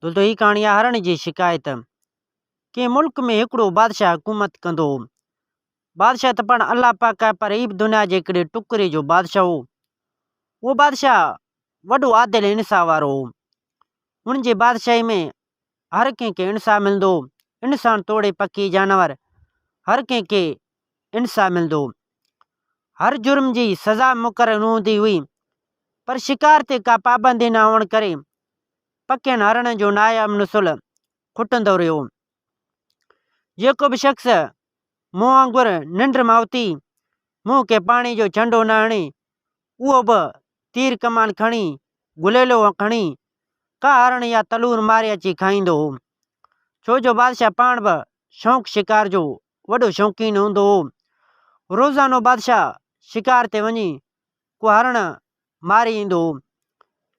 दोस्तो ही कहाणी आहे हरण जी शिकायत। के मुल्क में हिकिड़ो बादशाह हुकूमत कंदो हो। बादशाह त पण अल्लाह पाक आहे, पर ही दुनिया जे हिकिड़े टुकड़े जो बादशाह हो। उहो बादशाह वॾो आदिल इंसाफ़ वारो हो। हुन जे बादशाही में हर कंहिंखे इंसाफ़ मिलंदो हो। इंसान तोड़े पखी जानवर हर कंहिंखे इंसाफ़ मिलंदो हो। हर जुर्म जी सज़ा मुक़रर हूंदी हुई, पर शिकार ते का पाबंदी न हुअण करे पखियुनि हरण जो नायाब नसुल खुटंदो रहियो। जेको बि शख़्स मूं वांगुरु निंड मां उथी मुंहुं खे पाणी जो छंडो न हणे, उहो बि तीर कमान खणी गुलेलो खणी का हरण या तलूर मारे अची खाईंदो हो। छो जो बादशाह पाण बि शौक़ु शिकार जो वॾो शौक़ीन हूंदो हो। रोज़ानो बादशाह शिकार ते वञी को हरण मारे ईंदो हो।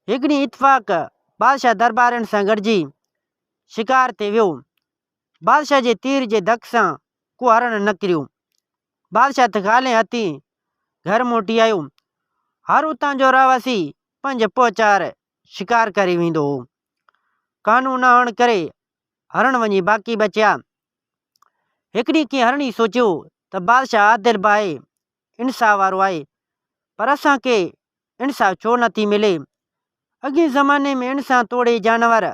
हिकिड़ी इतफ़ाक़ बादशाह दरबारनि सां गॾिजी शिकार ते वियो। बादशाह जे तीर जे धक सां को हरण न किरियो। बादशाह त ख़ाली हथी घर मोटी आयो। हर उतां जो रहवासी 5 पोइ 4 शिकार करे वेंदो हो। कानून न हुअण करे हरण वञी बाक़ी बचिया। हिकिड़ी कीअं हरणी सोचियो त बादशाह आदिल बि आहे, इंसाफ़ वारो आहे, पर असांखे इंसाफ़ छो नथी मिले। अॻे ज़माने में इंसान तोड़े जानवर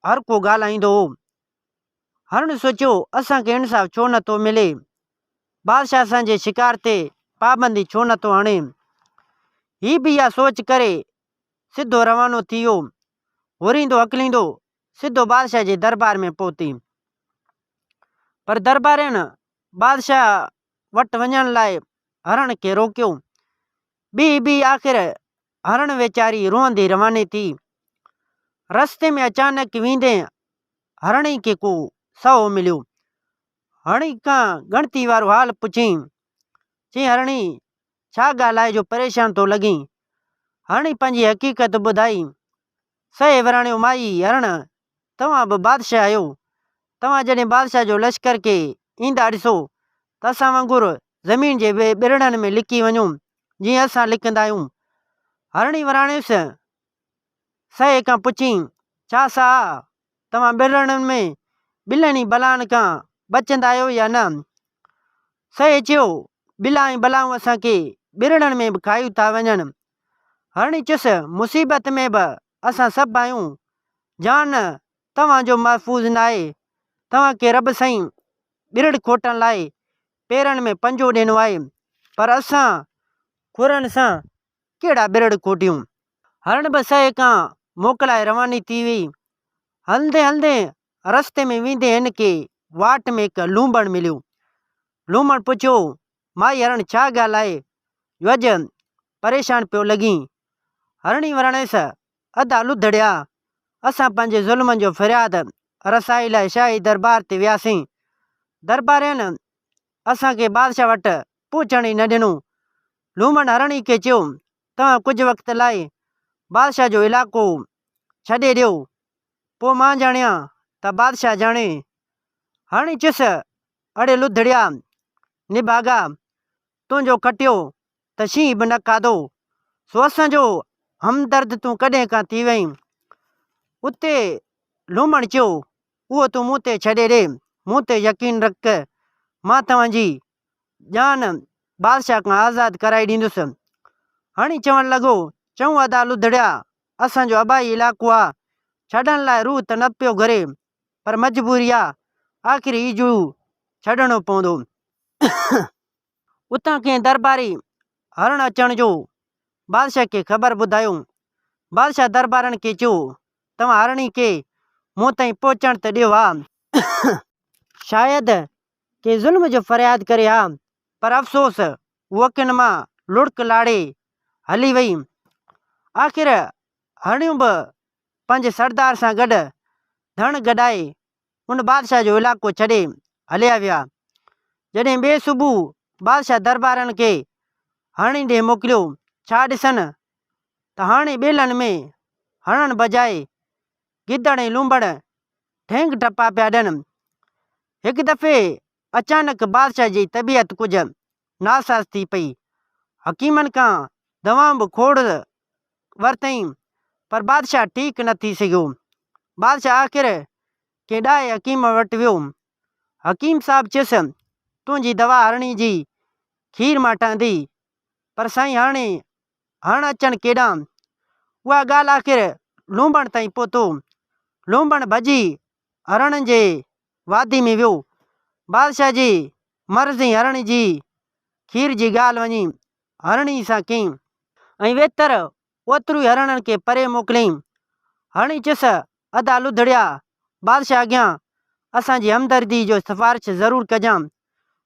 हर को ॻाल्हाईंदो हो। हरण सोचियो असांखे इंसाफ़ छो नथो मिले। बादशाह असांजे शिकार ते पाबंदी छो नथो हणे। ही बि इहा सोच करे सिधो रवानो थी वियो। हुरींदो हकलींदो सिधो बादशाह जे दरबार में पहुती। पर दरबारियुनि बादशाह वटि वञण लाइ हरण खे रोकियो। बी आख़िर हरण वेचारी रोअंदी रवानी थी। रस्ते में अचानक वेंदे हरणी खे को सहो मिलियो। हरणी खां गणती वारो हाल पुछियईं। चई हरणी छा ॻाल्हि आहे जो परेशान थो लॻीं। हरणी पंहिंजी हक़ीक़त ॿुधाई। सहे वराणियो माई हरण, तव्हां बि बादशाह आहियो। तव्हां जॾहिं बादशाह जो लश्कर खे ईंदा ॾिसो त असां वांगुरु ज़मीन जे ॿिरड़नि में लिकी वञो जीअं असां लिकंदा आहियूं। हरणी वराणियुसि सहे खां पुछियईं, छा साह तव्हां ॿिरड़नि में ॿिलनि बलाउनि खां बचंदा आहियो या न। सहे चयो, ॿिला ऐं बलाऊं असांखे ॿिरड़नि में बि खाई था वञनि। हरणी चयुसि, मुसीबत में बि असां सभु आहियूं। जान तव्हांजो महफ़ूज़ न आहे। तव्हांखे रब साईं ॿिरड़ खोटण लाइ पेरनि में पंजो ॾिनो आहे, पर असां खुरनि सां कहिड़ा ॿिरड़ खोटियूं। हरण बि सहे खां मोकिलाए रवानी थी हुई। हलंदे हलंदे रस्ते में वेंदे हिन खे वाट में हिकु लूंबड़ मिलियो। लूंबड़ पुछियो, माई हरण छा ॻाल्हि आहे, जो अॼु परेशान पियो लॻीं। हरणी वराणियुसि, अदा लुधड़िया, असां पंहिंजे ज़ुल्मनि जो फ़रियाद रसाई लाइ शाही दरबार ते वियासीं। दरबारियुनि असांखे बादशाह वटि पहुचण ई न ॾिनो। लूंबड़ हरणी खे चयो, तव्हां कुझु वक़्त लाइ बादशाह जो इलाइक़ो छॾे ॾियो, पोइ मां ॼाणियां त बादशाह ॼाणे। हरणी चयुसि, अड़े लुधड़िया निभागा, तुंहिंजो खटियो त शींहं बि न खाधो, सो असांजो हमदर्द तूं कॾहिं खां थी वहीं। उते लूंबड़ चयो, उहो तूं मूं ते छॾे ॾे, मूं ते यकीन रख, मां तव्हांजी जान बादशाह खां आज़ादु कराए ॾींदुसि। हरणी चवणु लॻो, चऊं अदा लुधड़िया, असांजो आबाई इलाइक़ो आहे, छॾण लाइ रूह त न पियो घुरे, पर मजबूरी आहे, आख़िर ईजू छॾणो पवंदो। उतां कंहिं दरबारी हरण अचण जो बादशाह खे ख़बर ॿुधायो। बादशाह दरबारनि खे चयो, तव्हां हरणी खे मूं ताईं पहुचण त ॾियो हा। शायदि के ज़ुल्म जो फ़रियाद करे हा, पर अफ़सोस उहो अखियुनि मां लुड़क लाड़े हली वई। आख़िर हरणियूं बि पंहिंजे सरदार सां गॾु धण गॾाए उन बादशाह जो इलाइक़ो छॾे हलिया विया। जॾहिं ॿिए सुबुह बादशाह दरबारनि खे हरणी ॾे मोकिलियो, छा ॾिसनि त हाणे ॿेलनि में हणण बजाए गिदड़ ऐं लूंबड़ ठेंग टपा पिया ॾियनि। हिकु दफ़े अचानक बादशाह जी तबियत कुझु नासाज़ थी पई। हकीमनि खां दवाऊं बि खोड़ वरितईं, पर बादशाह ठीकु न थी सघियो। बादशाह आख़िर के ॾाहे हकीम वटि वियो। हकीम साहिबु चयुसि तुंहिंजी दवा हरणी जी खीर मां ठहंदी, पर साईं हाणे हण अचनि केॾां। उहा ॻाल्हि आख़िर लूंबण ताईं पहुतो। लूंबण भॼी हरणनि जे वादी में वियो। बादशाह जी मर्ज़ी हरण जी खीर जी ॻाल्हि वञी हरणी सां कयईं ऐं वेतर ओतिरो ई हरणनि खे परे मोकिलियईं। हरणी चयुसि अदा लुधड़िया बादशाह अॻियां असांजी हमदर्दी जो सिफ़ारिश ज़रूरु कजांइ।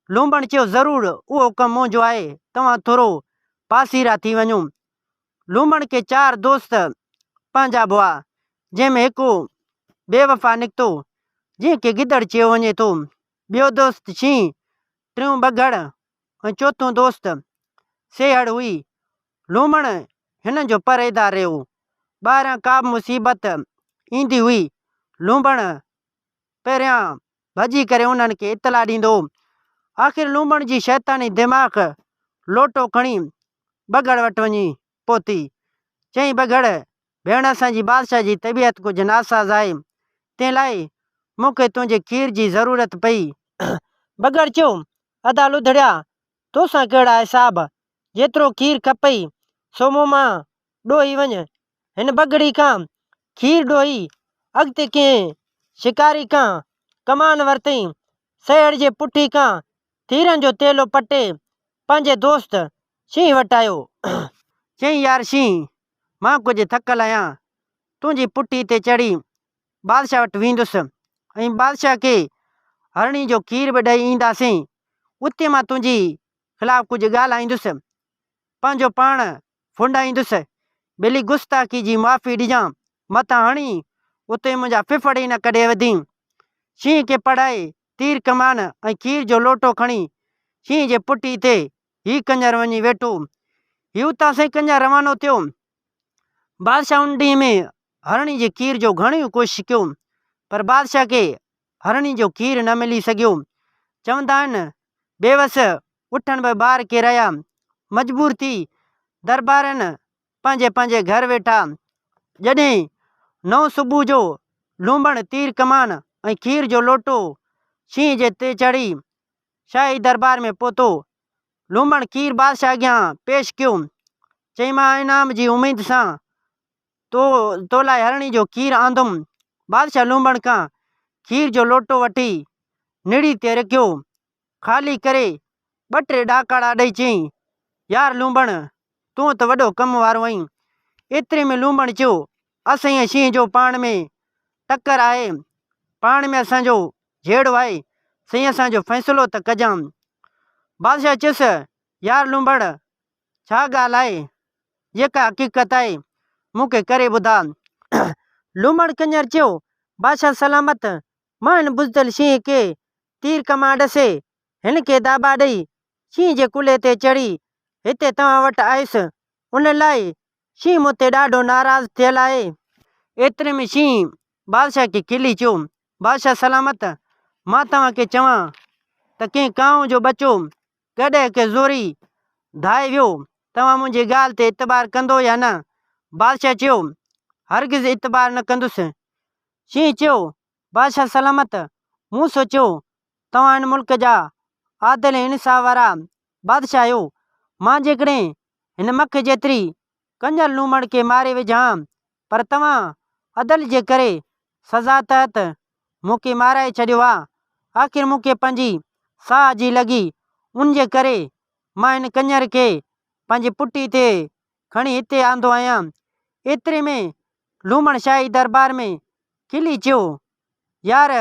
लूंबण चयो ज़रूरु, उहो कमु मुंहिंजो आहे, तव्हां थोरो पासीरा थी वञो। लूंबण खे 4 दोस्त पंहिंजा हुआ, जंहिंमें हिकु बेवफ़ा निकितो जंहिंखे गिदड़ चयो वञे थो, ॿियो दोस्त शींहुं, टियों बघड़ ऐं चोथों दोस्त सेहड़ हुई। लूंबण हिननि जो परहेदार रहियो। ॿाहिरां का बि मुसीबत ईंदी हुई, लूंबण पहिरियां भॼी करे उन्हनि खे इतला ॾींदो। आख़िर लूंबण जी शैतानी दिमाग़ लोटो खणी बघड़ वटि वञी पहुती। चई बघड़ भेण असांजी बादशाह जी तबियत कुझु नासाज़ आहे, तंहिं लाइ मूंखे तुंहिंजे खीर जी ज़रूरत पई। बघड़ चयो अदा लुधड़िया तोसां कहिड़ा हिसाब, जेतिरो खीर खपई सो मूं मां ॾोही वञ। हिन बघड़ी खां खीर ॾोही अॻिते कंहिं शिकारी खां कमान वरितई। सेहड़ जे पुठी खां तीरनि जो तेलो पटे पंहिंजे दोस्त शींहुं वटि आयो। चई यार शींहुं, मां कुझु थकल आहियां, तुंहिंजी पुठी ते चढ़ी बादशाह वटि वेंदुसि ऐं बादशाह खे हरणी जो खीर बि ॾेई ईंदासीं। उते मां तुंहिंजी ख़िलाफ़ु कुझु ॻाल्हाईंदुसि, पंहिंजो पाण फुंडाईंदुसि, बिली गुस्ताखी जी माफ़ी ॾिजां, मथां हणी उते मुंहिंजा फिफड़ ई न कढे वधी। शींहं खे पढ़ाए तीर कमान ऐं खीर जो लोटो खणी शींहं जे पुठी ते ही कंजर वञी वेठो। ही उतां से कंजर रवानो थियो। बादशाह उन ॾींहं में हरणी जी खीर जो घणियूं कोशिशि कयूं, पर बादशाह खे हरणी जो खीर न मिली सघियो। चवंदा आहिनि बेवस उठण बि ॿार के रहिया, मजबूर थी दरबारनि पंहिंजे पंहिंजे घर वेठा। जॾहिं 9 सुबुह जो लूंबण तीर कमान ऐं खीर जो लोटो शींहं जे ते चढ़ी शाही दरबार में पहुतो। लूंबण खीर बादशाह अॻियां पेश कयो। चई मां इनाम जी उमेद सां तो लाइ हरणी जो खीर आंदुमि। बादशाह लूंबण खां खीर जो लोटो वठी निड़ी ते रखियो, ख़ाली करे 2-3 ॾाकारा ॾेई चयईं यार लूंबण तूं त वॾो कम वारो आहीं। एतिरे में लूंबण चयो असां शींहं जो पाण में टकर आहे, पाण में असांजो झेड़ो आहे, साईं असांजो फ़ैसिलो त कजां। बादशाह चयुसि यार लूंबण छा ॻाल्हि आहे, जेका हक़ीक़त आहे मूंखे करे ॿुधा। लूंबण कंजर चयो बादशाह सलामत, मां हिन बुज़दिल शींहं खे तीर कमान ॾसे, हिन खे दाबा ॾेई शींहं जे कुल्हे ते चढ़ी हिते तव्हां वटि आयुसि, उन लाइ शींहं मूं ते ॾाढो नाराज़ थियल आहे। एतिरे में शींहं बादशाह खे खिली चयो बादशाह सलामत, मां तव्हांखे चवां त कंहिं कांव जो बचो कॾहिं के ज़ोरी धाए वियो, तव्हां मुंहिंजी ॻाल्हि ते इतबार कंदो या न। बादशाह चयो हरगिज़ इतबार न कंदुसि। शींहं चयो बादशाह सलामत, मूं सोचियो तव्हां हिन मुल्क जा आदिल ऐं इंसाफ़ वारा बादशाह आहियो, मां जेकॾहिं हिन मख जेतिरी कंजर लूंबण खे मारे विझां, पर तव्हां अदल जे करे सज़ा तहत मूंखे माराए छॾियो आहे। आख़िर मूंखे पंहिंजी साह जी लॻी, उन जे करे मां हिन कंजर खे पंहिंजी पुठी ते खणी हिते आंदो आहियां। एतिरे में लूंबण शाही दरबार में खिली चयो यार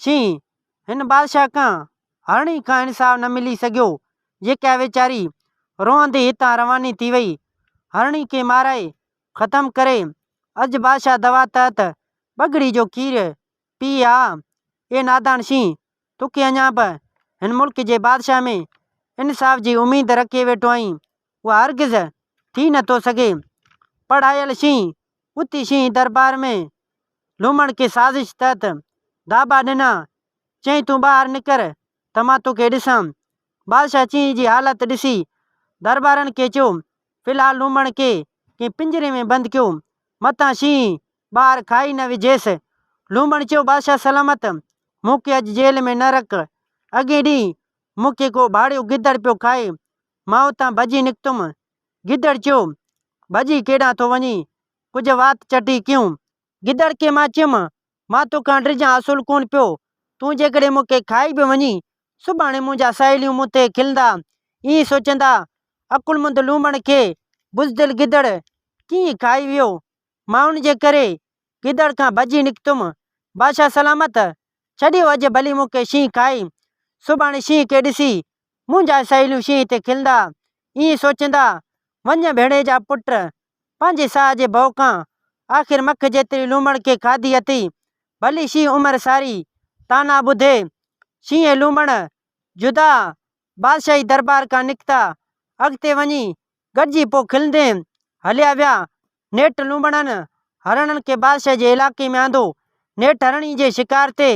शींहं, हिन बादशाह खां हरणी खां इंसाफ़ न मिली सघियो, जेका वीचारी रोअंदी हितां रवानी थी वई, हरणी खे माराए ख़तमु करे अॼु बादशाह दवा तहत बघड़ी जो खीर पी आहे। ए नादान शींहं, तोखे अञा बि हिन मुल्क जे बादशाह में इंसाफ़ जी उमेद रखे वेठो आहीं, उहा हरगिज़ थी नथो सघे। पढ़ायल शींहं उती शींहं दरबार में लूंबण खे साज़िश तहत दाबा ॾिना। चई तूं ॿाहिरि निकर त मां तोखे ॾिसां। बादशाह शींहं जी हालत ॾिसी दरबारनि खे चयो फ़िलहाल लूंबण खे कंहिं पिंजरे में बंदि कयो, मथां शींहं ॿाहिरि खाई न विझेसि। लूमड़ चयो बादशाह सलामत, मूंखे अॼु जेल में न रख। अॻे ॾींहुं मूंखे को भाड़ियो गिदड़ पियो खाए, मां उतां भॼी निकितुमि। गिदड़ चयो भॼी केॾां थो वञी, कुझु वात चटी कयूं। गिदड़ खे मां चयुमि मां तोखां डिॼां असुल कोन पियो, तूं जेकॾहिं मूंखे खाई बि वञी सुभाणे मुंहिंजा साहेड़ियूं मूं ते खिलंदा, ईअं सोचंदा अकुलमंद लूमड़ खे बुज़दिल गिदड़ कीअं खाई वियो। मां उन जे करे गिदड़ खां भॼी निकितुमि। बादशाह सलामत, छॾियो अॼु भली मूंखे शींहं खाई, सुभाणे शींहं खे ॾिसी मुंहिंजा साहेड़ियूं शींहं ते खिलंदा, ईअं सोचंदा वञ भेड़े जा पुट पंहिंजे साह जे भउ खां आख़िर मख जेतिरी लूमड़ खे खाधी अथई, भली शींहं उमिरि सारी ताना ॿुधे। शींहं लूमड़ जुदा बादशाही दरबार खां निकिता, अॻिते वञी गॾिजी पोइ खिलंदे हलिया विया। नेठि लूमड़नि हरणनि खे बादशाह जे इलाइक़े में आंदो। नेठि हरणी जे शिकार ते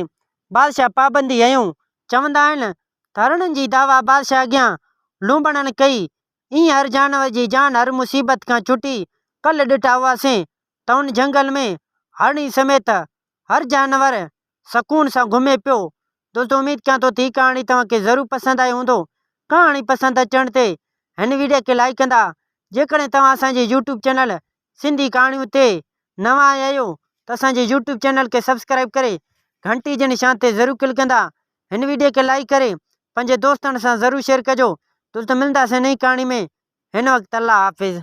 बादशाह पाबंदी हयूं। चवंदा आहिनि त हरणनि जी दावा बादशाह अॻियां लूमड़नि कई, ईअं हर जानवर जी जान हर मुसीबत खां छुटी। कल्ह ॾिठा हुआसीं त उन जंगल में हरणी समेत हर जानवर सकून सां घुमे पियो। दोस्तों उम्मीद कयां थो थी कहाणी तव्हांखे ज़रूरु पसंदि आई हूंदो। कहाणी पसंदि अचण ते हिन वीडियो खे लाइक कंदा। जेकॾहिं तव्हां असांजे यूट्यूब चैनल सिंधी कहाणियूं ते नवां आया आहियो त असांजे यूट्यूब चैनल खे सब्सक्राइब करे घंटी जे निशान ते ज़रूरु क्लिक कंदा। हिन वीडियो खे लाइक करे पंहिंजे दोस्तनि सां ज़रूरु शेयर कजो। दोस्तों मिलंदासीं नई कहाणी में। हिन वक़्तु अल्लाह हाफ़िज़।